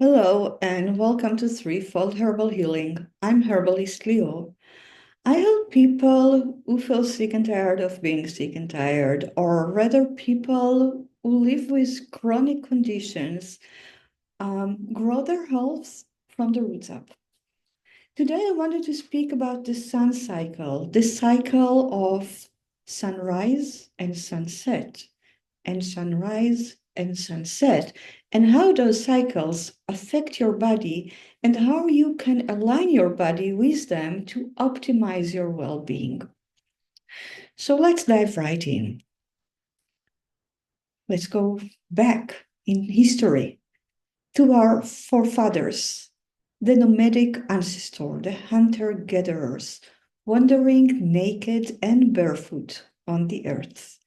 Hello and welcome to Threefold Herbal Healing. I'm Herbalist Leo. I help people who feel sick and tired of being sick and tired, or rather, people who live with chronic conditions, grow their health from the roots up. Today, I wanted to speak about the sun cycle, the cycle of sunrise and sunset and sunrise and sunset, and how those cycles affect your body and how you can align your body with them to optimize your well being. So let's dive right in. Let's go back in history to our forefathers, the nomadic ancestor, the hunter gatherers, wandering naked and barefoot on the earth.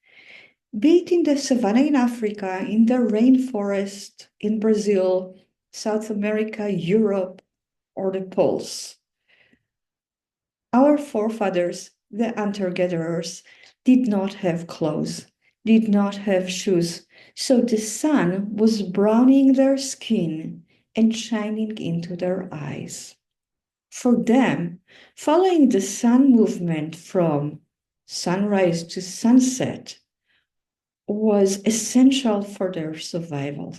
Be it in the savanna in Africa, in the rainforest in Brazil, South America, Europe, or the poles. Our forefathers, the hunter-gatherers, did not have clothes, did not have shoes, so the sun was browning their skin and shining into their eyes. For them, following the sun movement from sunrise to sunset was essential for their survival.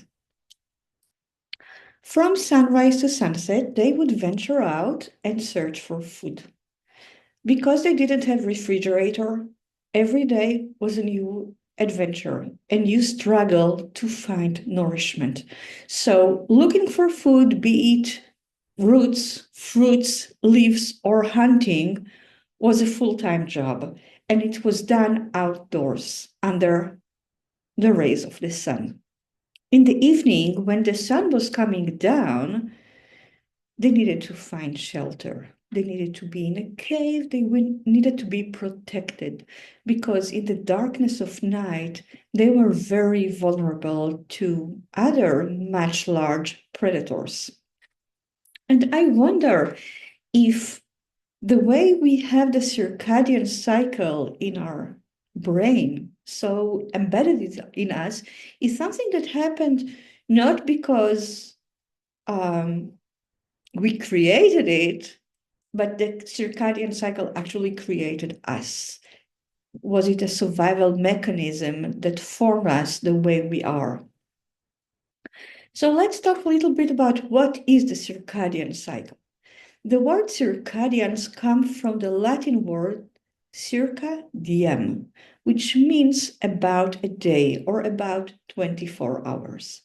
From sunrise to sunset, they would venture out and search for food. Because they didn't have refrigerator, every day was a new adventure, a new struggle to find nourishment. So looking for food, be it roots, fruits, leaves, or hunting, was a full-time job, and it was done outdoors under the rays of the sun. In the evening, when the sun was coming down, they needed to find shelter. They needed to be in a cave. They needed to be protected because in the darkness of night, they were very vulnerable to other much large predators. And I wonder if the way we have the circadian cycle in our brain, so embedded in us, is something that happened not because we created it, but the circadian cycle actually created us. Was it a survival mechanism that formed us the way we are? So let's talk a little bit about what is the circadian cycle. The word circadians come from the Latin word circa diem, which means about a day or about 24 hours.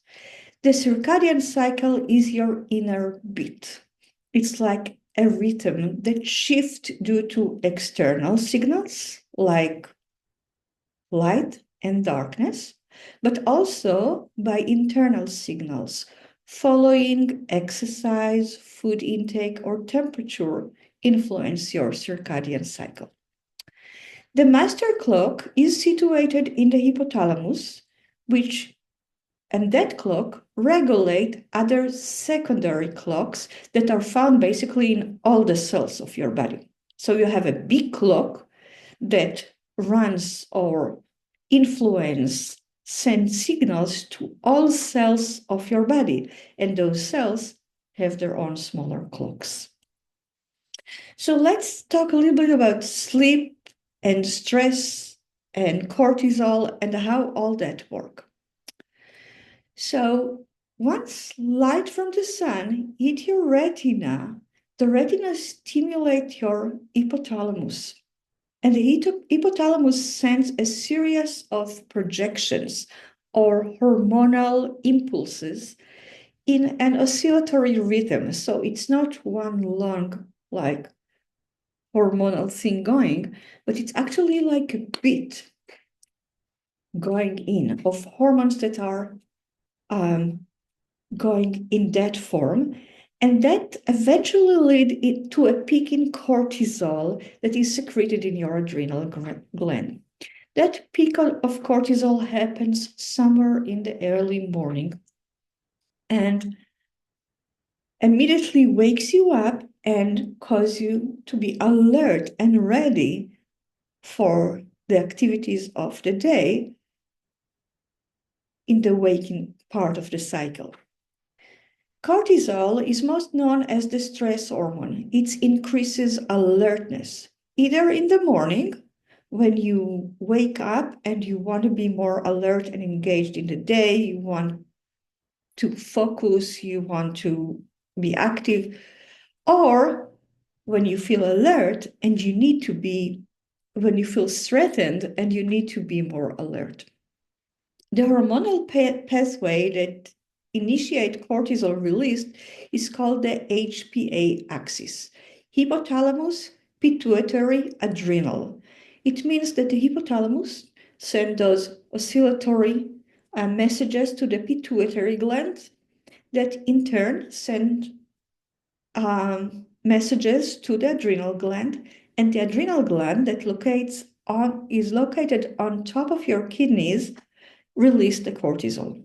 The circadian cycle is your inner beat. It's like a rhythm that shifts due to external signals like light and darkness, but also by internal signals following exercise, food intake, or temperature influence your circadian cycle. The master clock is situated in the hypothalamus, which and that clock regulate other secondary clocks that are found basically in all the cells of your body. So you have a big clock that runs or influence, sends signals to all cells of your body, and those cells have their own smaller clocks. So let's talk a little bit about sleep and stress and cortisol and how all that work. So once light from the sun hit your retina, the retina stimulates your hypothalamus. And the hypothalamus sends a series of projections or hormonal impulses in an oscillatory rhythm. So it's not one long, like, hormonal thing going, but it's actually like a beat going in of hormones that are going in that form. And that eventually lead to a peak in cortisol that is secreted in your adrenal gland. That peak of cortisol happens somewhere in the early morning and immediately wakes you up and causes you to be alert and ready for the activities of the day in the waking part of the cycle. Cortisol is most known as the stress hormone. It increases alertness, either in the morning when you wake up and you want to be more alert and engaged in the day, you want to focus, you want to be active, or when you feel alert and you need to be, when you feel threatened and you need to be more alert. The hormonal pathway that initiate cortisol release is called the HPA axis, hypothalamus, pituitary, adrenal. It means that the hypothalamus sends those oscillatory messages to the pituitary gland that in turn send messages to the adrenal gland, and the adrenal gland that is located on top of your kidneys release the cortisol.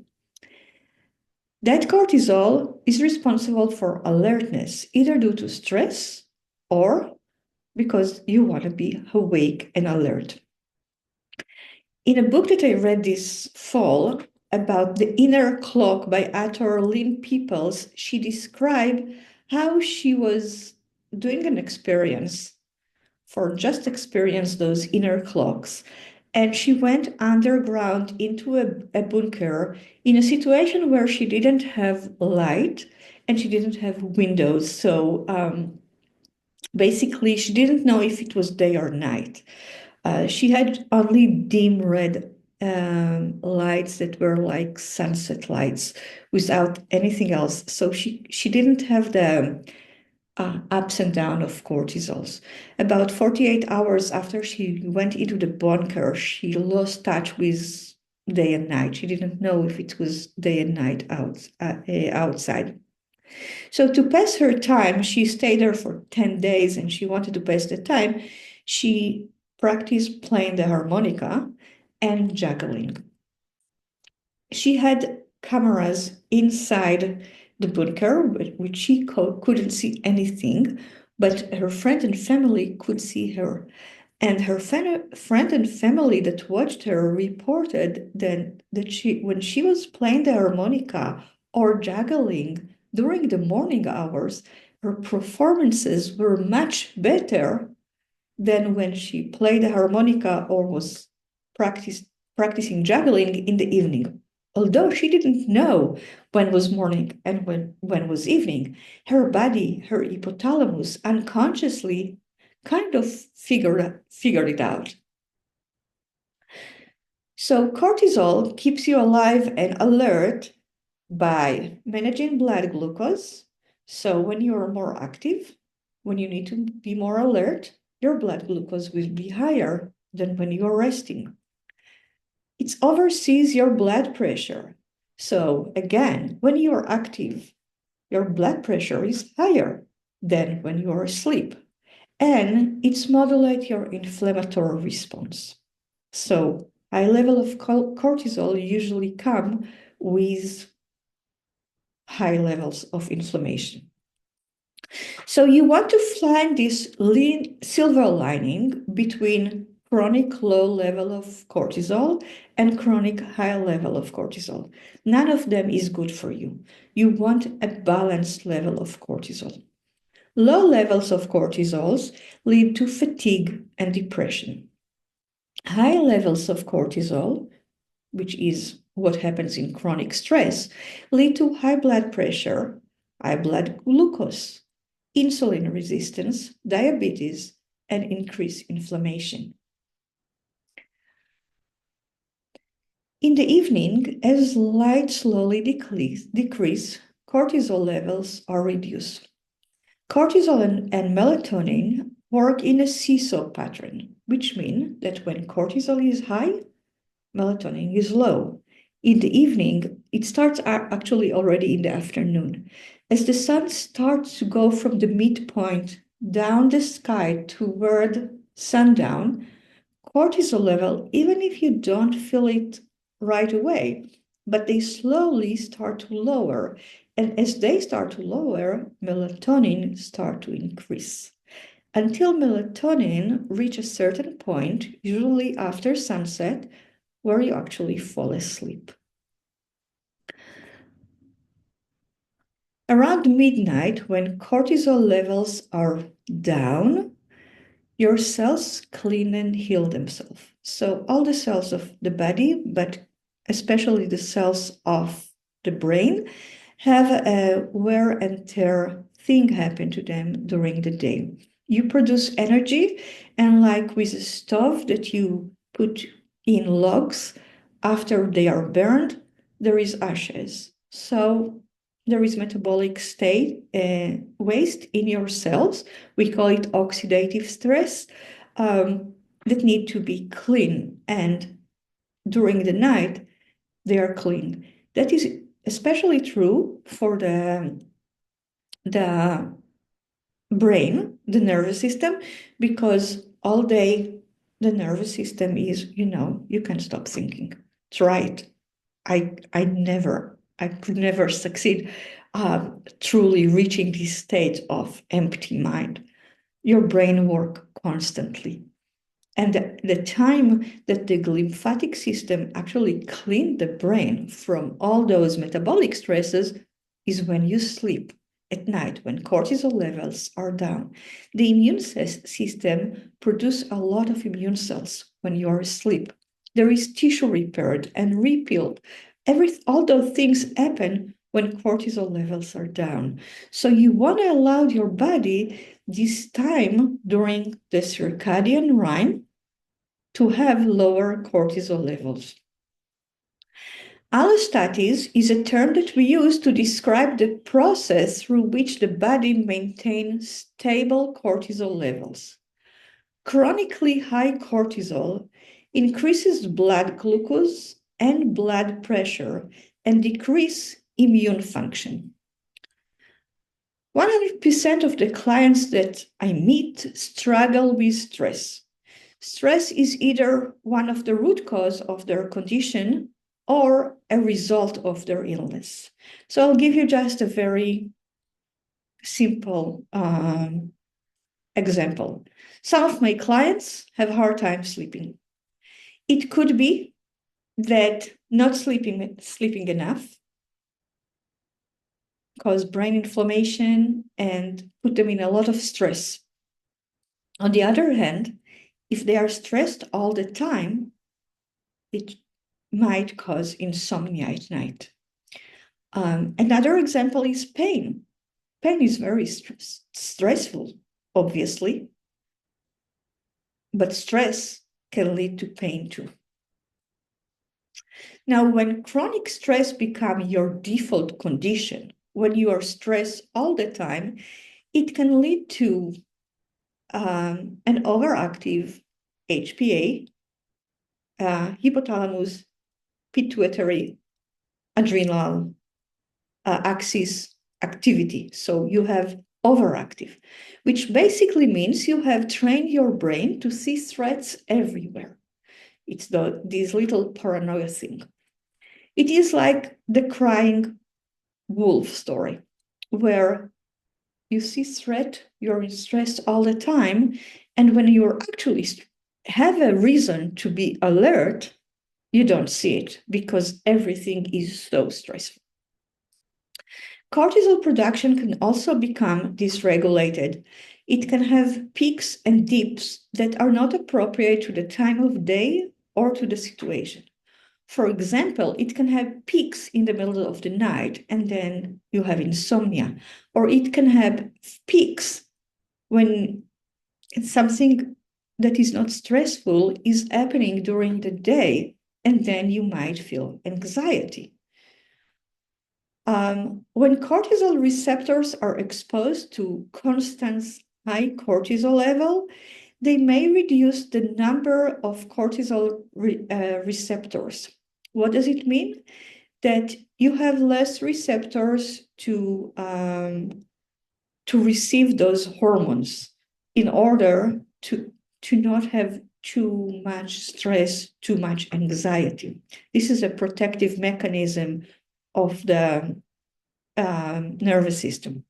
That cortisol is responsible for alertness, either due to stress or because you want to be awake and alert. In a book that I read this fall about the inner clock by author Lynn Peoples, she described how she was doing an experience for just experience those inner clocks. And she went underground into a bunker in a situation where she didn't have light and she didn't have windows. So basically, she didn't know if it was day or night. She had only dim red lights that were like sunset lights without anything else. So she didn't have the ups and downs of cortisols. About 48 hours after she went into the bunker, she lost touch with day and night. She didn't know if it was day and night outside. So to pass her time, she stayed there for 10 days and she wanted to pass the time. She practiced playing the harmonica and juggling. She had cameras inside the bunker, which she couldn't see anything, but her friend and family could see her. And her friend and family that watched her reported that when she was playing the harmonica or juggling during the morning hours, her performances were much better than when she played the harmonica or was practicing juggling in the evening. Although she didn't know when was morning and when was evening, her body, her hypothalamus, unconsciously kind of figured it out. So cortisol keeps you alive and alert by managing blood glucose. So when you are more active, when you need to be more alert, your blood glucose will be higher than when you are resting. It oversees your blood pressure. So again, when you are active, your blood pressure is higher than when you are asleep. And it modulates your inflammatory response. So high level of cortisol usually come with high levels of inflammation. So you want to find this silver lining between chronic low level of cortisol and chronic high level of cortisol. None of them is good for you. You want a balanced level of cortisol. Low levels of cortisols lead to fatigue and depression. High levels of cortisol, which is what happens in chronic stress, lead to high blood pressure, high blood glucose, insulin resistance, diabetes, and increased inflammation. In the evening, as light slowly decrease, cortisol levels are reduced. Cortisol and melatonin work in a seesaw pattern, which means that when cortisol is high, melatonin is low. In the evening, it starts actually already in the afternoon. As the sun starts to go from the midpoint down the sky toward sundown, cortisol level, even if you don't feel it right away, but they slowly start to lower. And as they start to lower, melatonin start to increase. Until melatonin reach a certain point, usually after sunset, where you actually fall asleep. Around midnight, when cortisol levels are down, your cells clean and heal themselves. So all the cells of the body, but especially the cells of the brain, have a wear and tear thing happen to them during the day. You produce energy, and like with a stove that you put in logs, after they are burned, there is ashes. So there is metabolic state waste in your cells. We call it oxidative stress, that need to be clean. And during the night, they are clean. That is especially true for the brain, the nervous system, because all day the nervous system is, you can't stop thinking. Try it. I could never succeed truly reaching this state of empty mind. Your brain work constantly. And the time that the lymphatic system actually cleaned the brain from all those metabolic stresses is when you sleep at night, when cortisol levels are down. The immune system produces a lot of immune cells when you are asleep. There is tissue repaired and rebuilt. All those things happen when cortisol levels are down. So you want to allow your body this time during the circadian rhyme to have lower cortisol levels. Allostasis is a term that we use to describe the process through which the body maintains stable cortisol levels. Chronically high cortisol increases blood glucose and blood pressure and decreases immune function. 100% of the clients that I meet struggle with stress. Stress is either one of the root cause of their condition or a result of their illness. So I'll give you just a very simple example. Some of my clients have a hard time sleeping. It could be that not sleeping enough cause brain inflammation and put them in a lot of stress. On the other hand, if they are stressed all the time, it might cause insomnia at night. Another example is pain. Pain is very stressful, obviously, but stress can lead to pain too. Now, when chronic stress becomes your default condition, when you are stressed all the time, it can lead to an overactive HPA, hypothalamus, pituitary, adrenal axis activity. So you have overactive, which basically means you have trained your brain to see threats everywhere. It's this little paranoia thing. It is like the crying wolf story, where you see threat, you're stressed all the time, and when you actually have a reason to be alert, you don't see it because everything is so stressful. Cortisol production can also become dysregulated. It can have peaks and dips that are not appropriate to the time of day or to the situation. For example, it can have peaks in the middle of the night and then you have insomnia, or it can have peaks when something that is not stressful is happening during the day, and then you might feel anxiety. When cortisol receptors are exposed to constant high cortisol level, they may reduce the number of cortisol receptors. What does it mean? That you have less receptors to receive those hormones in order to not have too much stress, too much anxiety. This is a protective mechanism of the nervous system.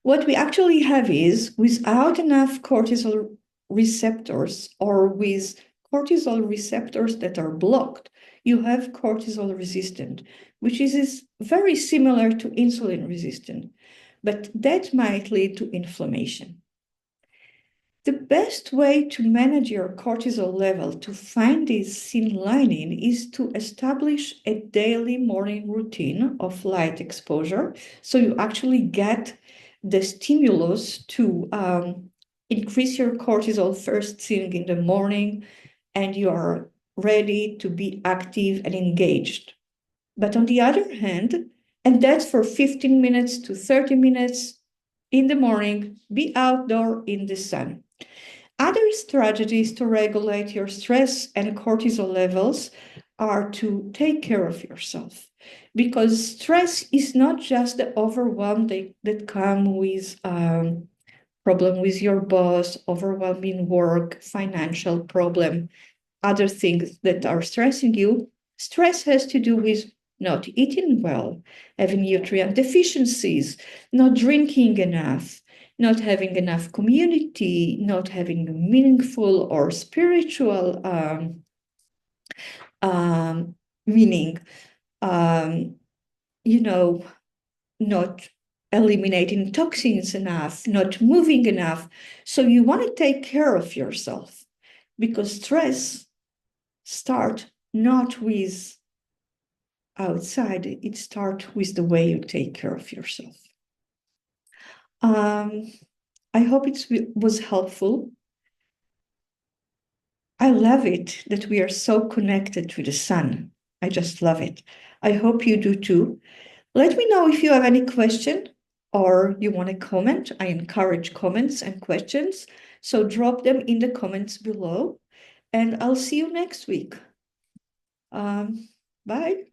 What we actually have is, without enough cortisol receptors, or with cortisol receptors that are blocked, you have cortisol resistant, which is very similar to insulin resistance, but that might lead to inflammation. The best way to manage your cortisol level to find this thin lining is to establish a daily morning routine of light exposure. So you actually get the stimulus to increase your cortisol first thing in the morning, and you are ready to be active and engaged. But on the other hand, and that's for 15 minutes to 30 minutes in the morning, be outdoor in the sun. Other strategies to regulate your stress and cortisol levels are to take care of yourself, because stress is not just the overwhelm that come with problem with your boss, overwhelming work, financial problem, other things that are stressing you. Stress has to do with not eating well, having nutrient deficiencies, not drinking enough, not having enough community, not having a meaningful or spiritual meaning, you know, not eliminating toxins enough, not moving enough. So you want to take care of yourself, because stress starts not with outside, it starts with the way you take care of yourself. I hope it was helpful. I love it that we are so connected to the sun. I just love it. I hope you do too. Let me know if you have any question or you want to comment. I encourage comments and questions. So drop them in the comments below, and I'll see you next week. Bye.